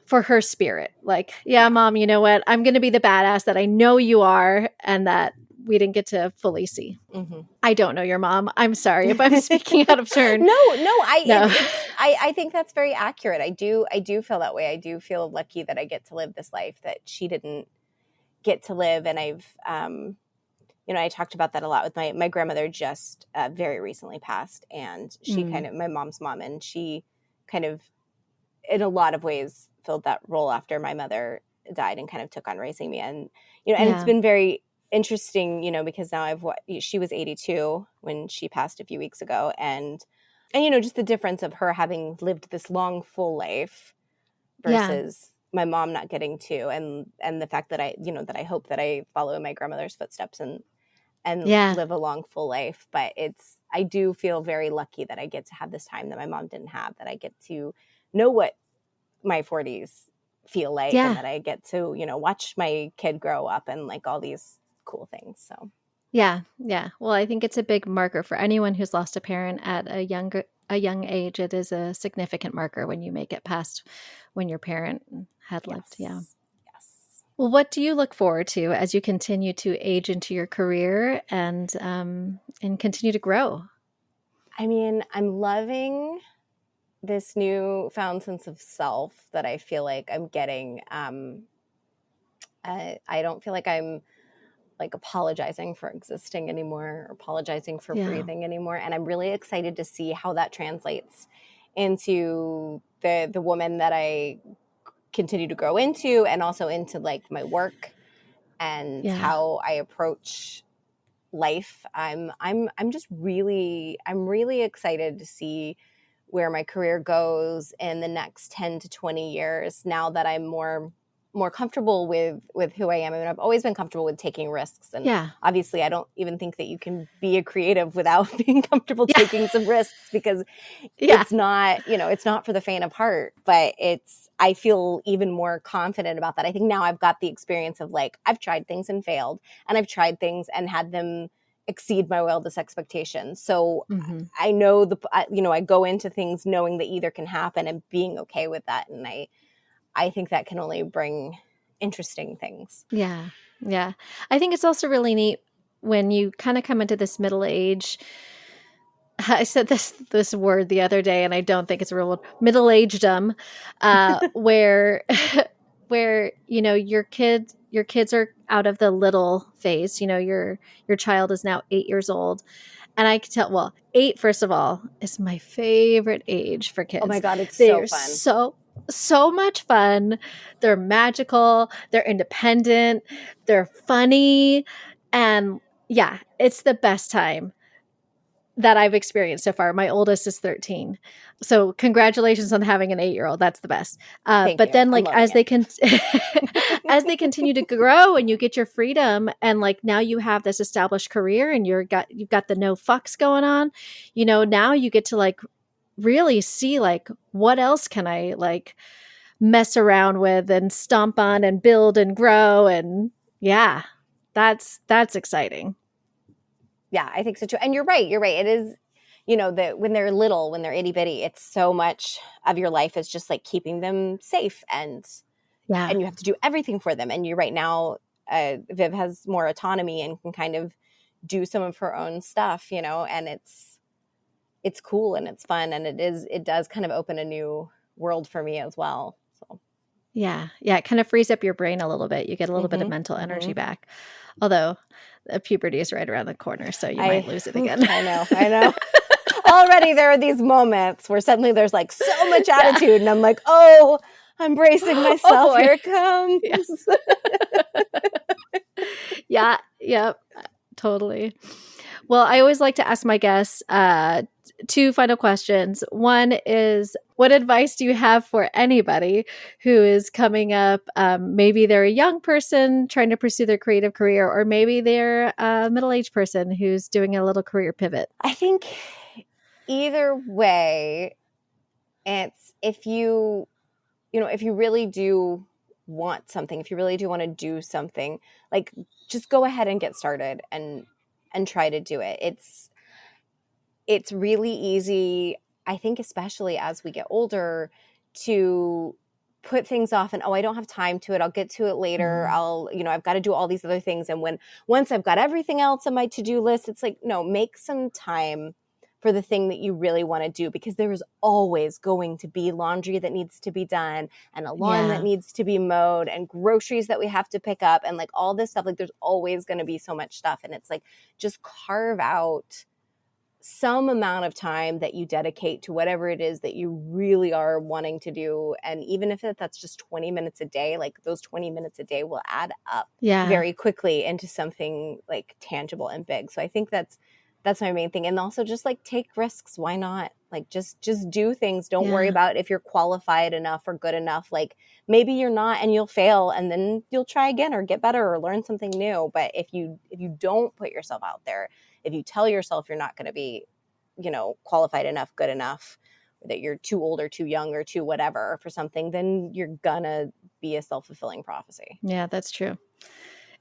for her spirit. Like, mom, you know what? I'm going to be the badass that I know you are and that we didn't get to fully see. Mm-hmm. I don't know your mom. I'm sorry if I'm speaking out of turn. No. I think that's very accurate. I do feel that way. I do feel lucky that I get to live this life that she didn't get to live. And I've, you know, I talked about that a lot with my grandmother just very recently passed. And she kind of, my mom's mom, and she kind of, in a lot of ways, filled that role after my mother died and kind of took on raising me. And, you know, and it's been very interesting, you know, because now she was 82 when she passed a few weeks ago. And, you know, just the difference of her having lived this long, full life versus my mom not getting to, and the fact that I, you know, that I hope that I follow in my grandmother's footsteps and live a long, full life. But I do feel very lucky that I get to have this time that my mom didn't have, that I get to know what my 40s feel like, and that I get to, you know, watch my kid grow up and like all these cool things. So yeah. Well, I think it's a big marker for anyone who's lost a parent at a young age. It is a significant marker when you make it past when your parent had lived. Yeah. Yes. Well, what do you look forward to as you continue to age into your career and continue to grow? I mean, I'm loving this newfound sense of self that I feel like I'm getting. I don't feel like I'm like apologizing for existing anymore, or apologizing for breathing anymore. And I'm really excited to see how that translates into the woman that I continue to grow into, and also into like my work and how I approach life. I'm really excited to see where my career goes in the next 10 to 20 years, now that I'm more comfortable with who I am. I mean, I've always been comfortable with taking risks. And obviously I don't even think that you can be a creative without being comfortable taking some risks, because it's not, you know, it's not for the faint of heart, but I feel even more confident about that. I think now I've got the experience of like, I've tried things and failed, and I've tried things and had them exceed my wildest expectations. So I know you know, I go into things knowing that either can happen and being okay with that. And I think that can only bring interesting things. Yeah. I think it's also really neat when you kind of come into this middle age. I said this word the other day, and I don't think it's a real word, middle-agedom, where you know, your kids are out of the little phase. You know, your child is now 8 years old, and I can tell. Well, 8, first of all, is my favorite age for kids. Oh my God, They're so fun. So much fun. They're magical. They're independent. They're funny, and it's the best time that I've experienced so far. My oldest is 13. So congratulations on having an 8-year-old. That's the best. But then like as they as they continue to grow and you get your freedom, and like now you have this established career and you've got the no fucks going on, you know, now you get to like really see like what else can I like mess around with and stomp on and build and grow. And that's exciting. Yeah, I think so too. And you're right. It is, that when they're little, when they're itty bitty, it's so much of your life is just like keeping them safe and you have to do everything for them. And you're right now, Viv has more autonomy and can kind of do some of her own stuff, and it's cool and it's fun. And it does kind of open a new world for me as well. So. Yeah. It kind of frees up your brain a little bit. You get a little bit of mental energy back. Although puberty is right around the corner, so you might lose it again. I know. Already there are these moments where suddenly there's like so much attitude and I'm like, oh, I'm bracing myself. Here it comes. Yeah. Yep. Totally. Well, I always like to ask my guests two final questions. One is, what advice do you have for anybody who is coming up? Maybe they're a young person trying to pursue their creative career, or maybe they're a middle-aged person who's doing a little career pivot. I think either way, it's if you really do want something, if you really do want to do something, like just go ahead and get started and try to do it. It's really easy, I think, especially as we get older, to put things off and, I don't have time to it. I'll get to it later. I've got to do all these other things. And once I've got everything else on my to-do list, it's like, no, make some time for the thing that you really want to do, because there is always going to be laundry that needs to be done and a lawn that needs to be mowed and groceries that we have to pick up and like all this stuff. Like there's always going to be so much stuff. And it's like, just carve out some amount of time that you dedicate to whatever it is that you really are wanting to do. And even if that's just 20 minutes a day, like those 20 minutes a day will add up very quickly into something like tangible and big. So I think that's my main thing. And also just like take risks. Why not? Like just do things. Don't worry about if you're qualified enough or good enough. Like maybe you're not and you'll fail and then you'll try again or get better or learn something new. But if you don't put yourself out there, if you tell yourself you're not going to be, qualified enough, good enough, that you're too old or too young or too whatever for something, then you're gonna be a self-fulfilling prophecy. Yeah, that's true.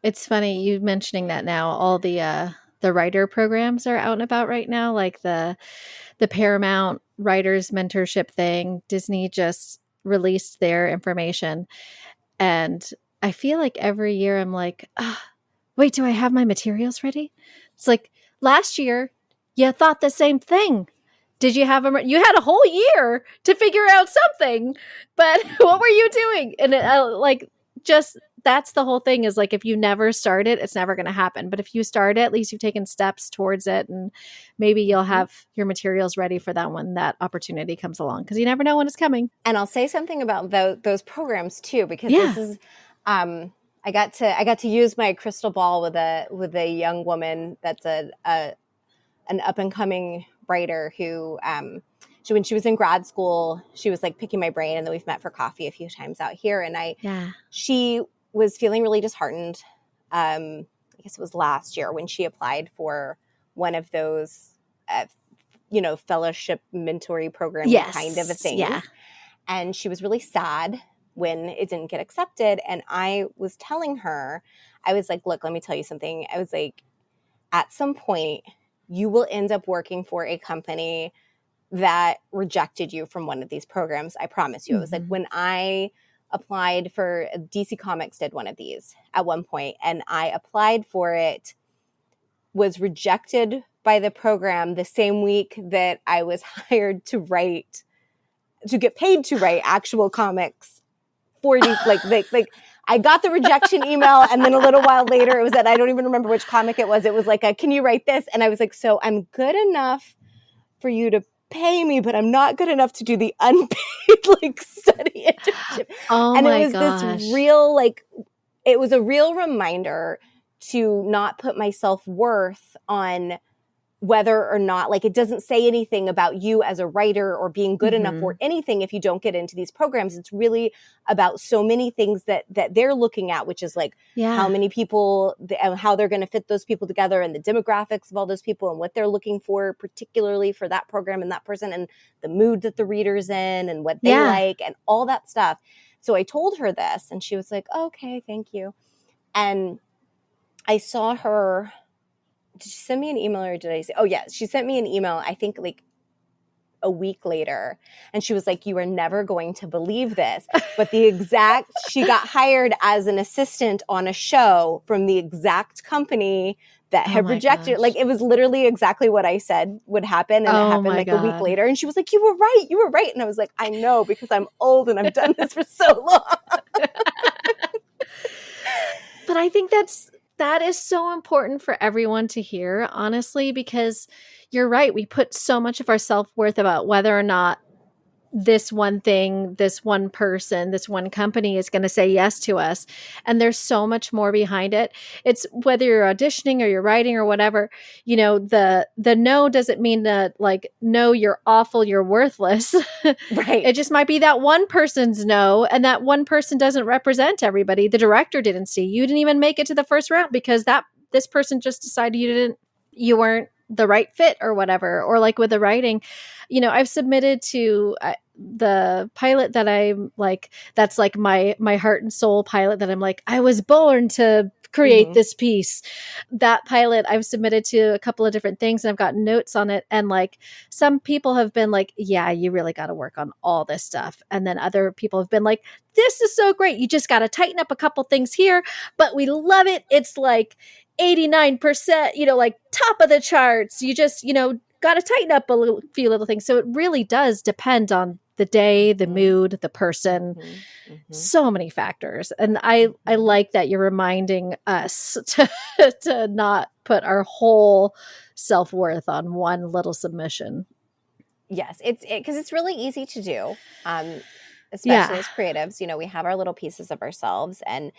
It's funny you mentioning that now. All the writer programs are out and about right now, like the Paramount Writers Mentorship thing. Disney just released their information. And I feel like every year I'm like, wait, do I have my materials ready? It's like last year you thought the same thing. Did you have them? You had a whole year to figure out something, but what were you doing? And that's the whole thing, is like, if you never start it, it's never going to happen. But if you start it, at least you've taken steps towards it, and maybe you'll have your materials ready for that when that opportunity comes along, because you never know when it's coming. And I'll say something about those programs too, because this is, I got to use my crystal ball with a young woman that's an up and coming writer who, when she was in grad school, she was like picking my brain, and then we've met for coffee a few times out here. And she was feeling really disheartened. I guess it was last year when she applied for one of those, fellowship mentoring program kind of a thing. Yeah. And she was really sad when it didn't get accepted. And I was telling her, I was like, look, let me tell you something. I was like, at some point, you will end up working for a company that rejected you from one of these programs. I promise you. It was like when I applied for DC Comics did one of these at one point, and I applied for it, was rejected by the program the same week that I was hired to get paid to write actual comics for these, like I got the rejection email, and then a little while later, it was that I don't even remember which comic it was. It was like, can you write this? And I was like, so I'm good enough for you to pay me, but I'm not good enough to do the unpaid study internship. And it was this real, it was a real reminder to not put my self-worth on whether or not, it doesn't say anything about you as a writer or being good enough or anything if you don't get into these programs. It's really about so many things that they're looking at, which is how many people, how they're going to fit those people together, and the demographics of all those people and what they're looking for, particularly for that program and that person, and the mood that the reader's in and what they like and all that stuff. So I told her this, and she was like, okay, thank you. And I saw her did she send me an email or did I say, oh yeah, she sent me an email, I think like a week later. And she was like, you are never going to believe this. But she got hired as an assistant on a show from the exact company that had rejected it. Like, it was literally exactly what I said would happen. And it happened like a week later. And she was like, you were right. And I was like, I know, because I'm old and I've done this for so long. But I think that is so important for everyone to hear, honestly, because you're right. We put so much of our self-worth about whether or not this one thing, this one person, this one company is going to say yes to us. And there's so much more behind it. It's whether you're auditioning or you're writing or whatever, the no doesn't mean that like, no, you're awful, you're worthless. Right. It just might be that one person's no, and that one person doesn't represent everybody. The director didn't see you, didn't even make it to the first round because this person just decided you weren't the right fit or whatever. Or like with the writing, I've submitted to the pilot that I'm like, that's like my heart and soul pilot that I'm like, I was born to create this piece. That pilot I've submitted to a couple of different things and I've got notes on it. And like some people have been like, yeah, you really got to work on all this stuff. And then other people have been like, this is so great. You just got to tighten up a couple things here, but we love it. It's like 89%, like top of the charts. You just, got to tighten up few little things. So it really does depend on the day, the mood, the person, so many factors. And I like that you're reminding us to not put our whole self-worth on one little submission. Yes, because it's really easy to do, especially as creatives. We have our little pieces of ourselves, and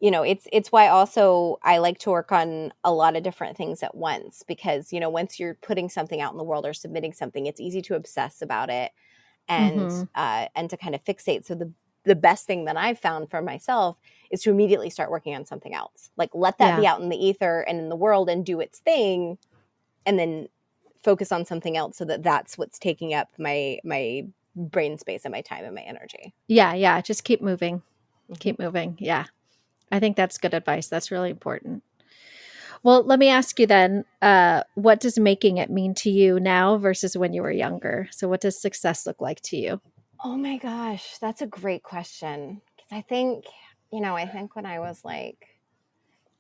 it's why also I like to work on a lot of different things at once, because once you're putting something out in the world or submitting something, it's easy to obsess about it and to kind of fixate. So the best thing that I've found for myself is to immediately start working on something else. Like, let that be out in the ether and in the world and do its thing, and then focus on something else so that that's what's taking up my brain space and my time and my energy. Yeah. Just keep moving. Keep moving. Yeah. I think that's good advice. That's really important. Well, let me ask you then, what does making it mean to you now versus when you were younger? So what does success look like to you? Oh my gosh, that's a great question. Because I think when I was like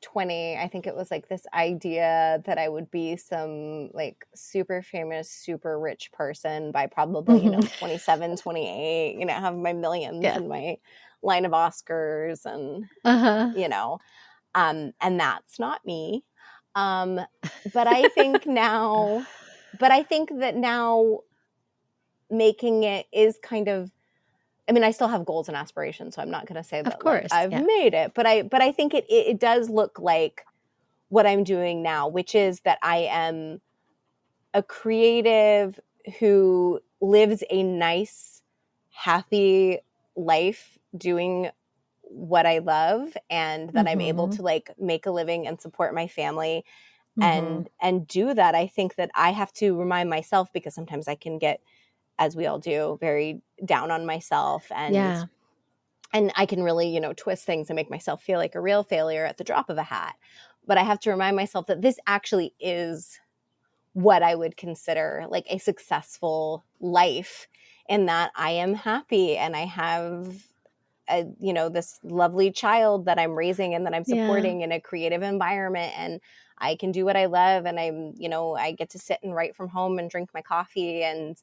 20, I think it was like this idea that I would be some like super famous, super rich person by probably, 27, 28, have my millions and my line of Oscars and, and that's not me. But I think that now making it is kind of, I still have goals and aspirations, so I'm not going to say that of course, I've made it, but I think it does look like what I'm doing now, which is that I am a creative who lives a nice, happy life doing what I love, and that I'm able to like make a living and support my family and do that. I think that I have to remind myself, because sometimes I can get, as we all do, very down on myself, and I can really, twist things and make myself feel like a real failure at the drop of a hat. But I have to remind myself that this actually is what I would consider like a successful life, in that I am happy and I have this lovely child that I'm raising and that I'm supporting in a creative environment, and I can do what I love, and I get to sit and write from home and drink my coffee and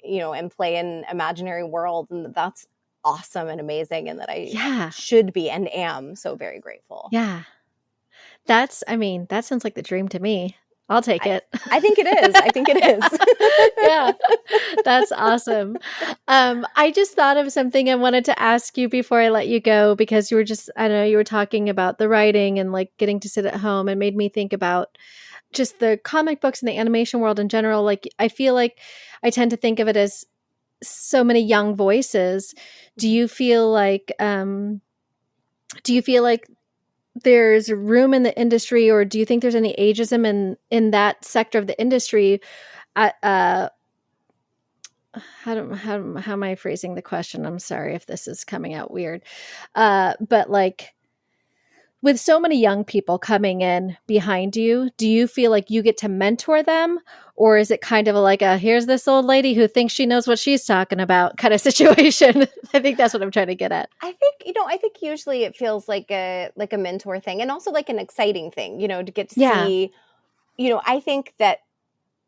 and play in imaginary world, and that's awesome and amazing, and that I should be and am so very grateful. Yeah. That sounds like the dream to me. I'll take it. I think it is. Yeah, that's awesome. I just thought of something I wanted to ask you before I let you go, because you were talking about the writing and like getting to sit at home, and made me think about just the comic books and the animation world in general. Like, I feel like I tend to think of it as so many young voices. Do you feel like there's room in the industry, or do you think there's any ageism in that sector of the industry? How am I phrasing the question? I'm sorry if this is coming out weird. But like, with so many young people coming in behind you, do you feel like you get to mentor them? Or is it kind of like here's this old lady who thinks she knows what she's talking about kind of situation? I think that's what I'm trying to get at. I think usually it feels like a mentor thing, and also like an exciting thing, to get to see, I think that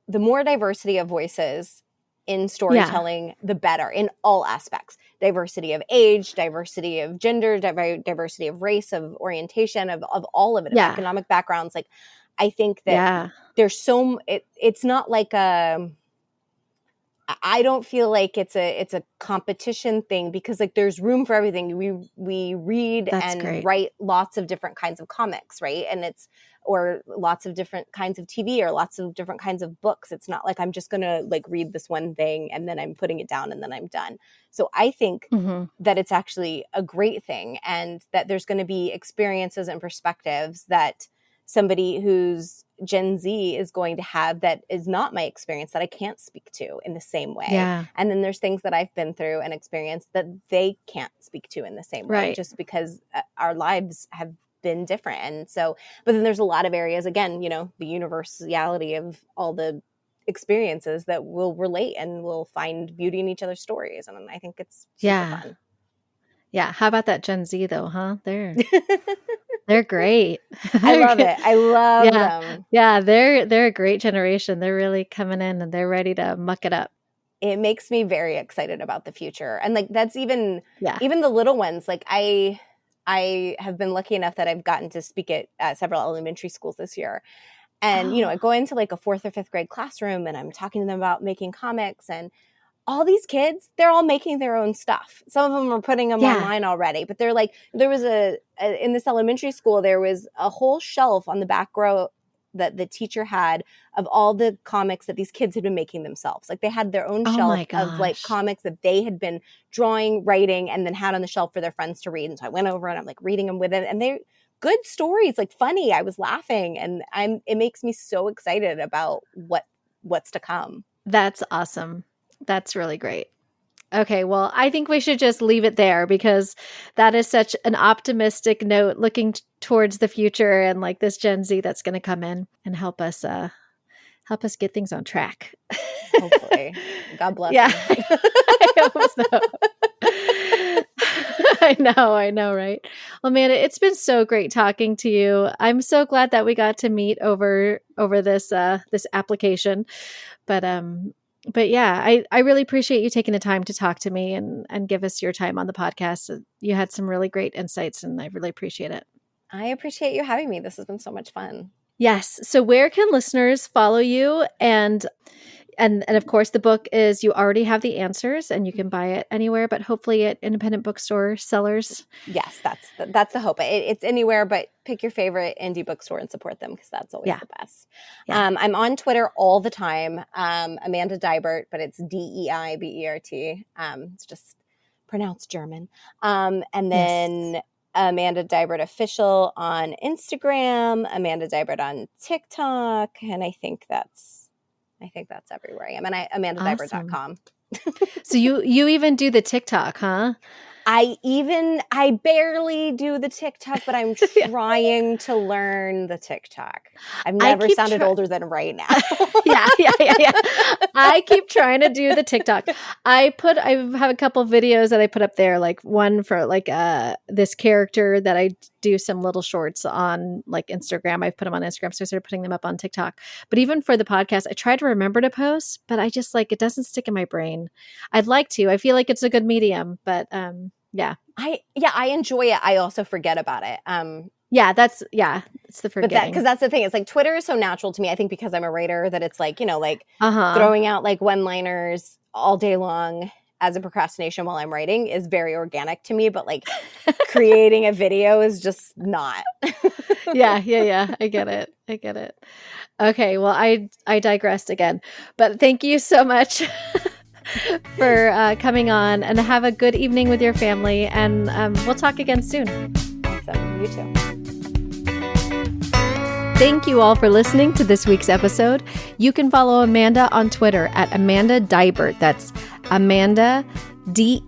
the more diversity of voices in storytelling, the better in all aspects. Diversity of age, diversity of gender, diversity of race, of orientation, of all of it, of economic backgrounds. Like, I think that there's it's not like I don't feel like it's a competition thing, because like there's room for everything. We read write lots of different kinds of comics, right? And or lots of different kinds of TV, or lots of different kinds of books. It's not like I'm just going to like read this one thing and then I'm putting it down and then I'm done. So I think that it's actually a great thing, and that there's going to be experiences and perspectives that somebody who's Gen Z is going to have that is not my experience, that I can't speak to in the same way. Yeah. And then there's things that I've been through and experienced that they can't speak to in the same way, just because our lives have been different. And so, but then there's a lot of areas, again, the universality of all the experiences that will relate and will find beauty in each other's stories. And I think it's super fun. Yeah. How about that Gen Z though, huh? They're great. I love it. I love them. Yeah, they're a great generation. They're really coming in and they're ready to muck it up. It makes me very excited about the future. And like that's even the little ones. Like I have been lucky enough that I've gotten to speak at several elementary schools this year. And, I go into like a 4th or 5th grade classroom and I'm talking to them about making comics, and all these kids, they're all making their own stuff. Some of them are putting them online already, but they're like, there was in this elementary school, there was a whole shelf on the back row that the teacher had of all the comics that these kids had been making themselves. Like they had their own shelf of like comics that they had been drawing, writing, and then had on the shelf for their friends to read. And so I went over and I'm like reading them with it, and they're good stories, like funny. I was laughing, and it makes me so excited about what's to come. That's awesome. That's really great. Okay, well, I think we should just leave it there, because that is such an optimistic note looking towards the future, and like this Gen Z that's going to come in and help us get things on track. Hopefully. God bless. Yeah. I hope so. I know, right? Well, man, it's been so great talking to you. I'm so glad that we got to meet over this application. But yeah, I really appreciate you taking the time to talk to me and give us your time on the podcast. You had some really great insights, and I really appreciate it. I appreciate you having me. This has been so much fun. Yes. So where can listeners follow you? And of course, the book is You Already Have the Answers, and you can buy it anywhere, but hopefully at independent bookstore sellers. Yes, that's the hope. It's anywhere, but pick your favorite indie bookstore and support them, because that's always the best. Yeah. I'm on Twitter all the time, Amanda Deibert, but it's Deibert. It's just pronounced German. And then Amanda Deibert Official on Instagram, Amanda Deibert on TikTok, and I think that's everywhere I am. And AmandaDeibert.com. So you even do the TikTok, huh? I barely do the TikTok, but I'm trying to learn the TikTok. I've never sounded older than right now. Yeah. I keep trying to do the TikTok. I have a couple videos that I put up there, like one for like this character that I do some little shorts on like Instagram. I've put them on Instagram, so I started putting them up on TikTok. But even for the podcast, I try to remember to post, but I just it doesn't stick in my brain. I'd like to. I feel like it's a good medium, but yeah. I enjoy it. I also forget about it. It's the forgetting. Because that's the thing. It's like Twitter is so natural to me. I think because I'm a writer, that it's like, throwing out like one-liners all day long as a procrastination while I'm writing is very organic to me. But like creating a video is just not. Yeah. I get it. Okay. Well, I digressed again, but thank you so much for coming on, and have a good evening with your family. And we'll talk again soon. Awesome. You too. Thank you all for listening to this week's episode. You can follow Amanda on Twitter at Amanda Deibert. That's Amanda Deibert.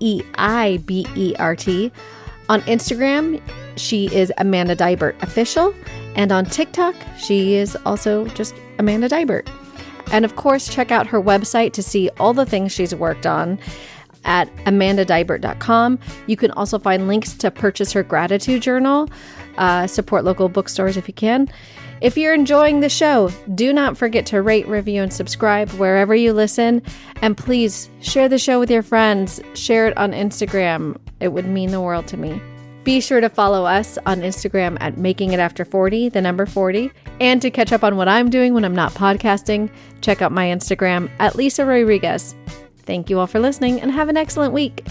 On Instagram, she is Amanda Deibert Official. And on TikTok, she is also just Amanda Deibert. And of course, check out her website to see all the things she's worked on at amandadeibert.com. You can also find links to purchase her gratitude journal. Support local bookstores if you can. If you're enjoying the show, do not forget to rate, review, and subscribe wherever you listen. And please share the show with your friends. Share it on Instagram. It would mean the world to me. Be sure to follow us on Instagram at makingitafter40, the number 40. And to catch up on what I'm doing when I'm not podcasting, check out my Instagram at Lisa Rodriguez. Thank you all for listening and have an excellent week.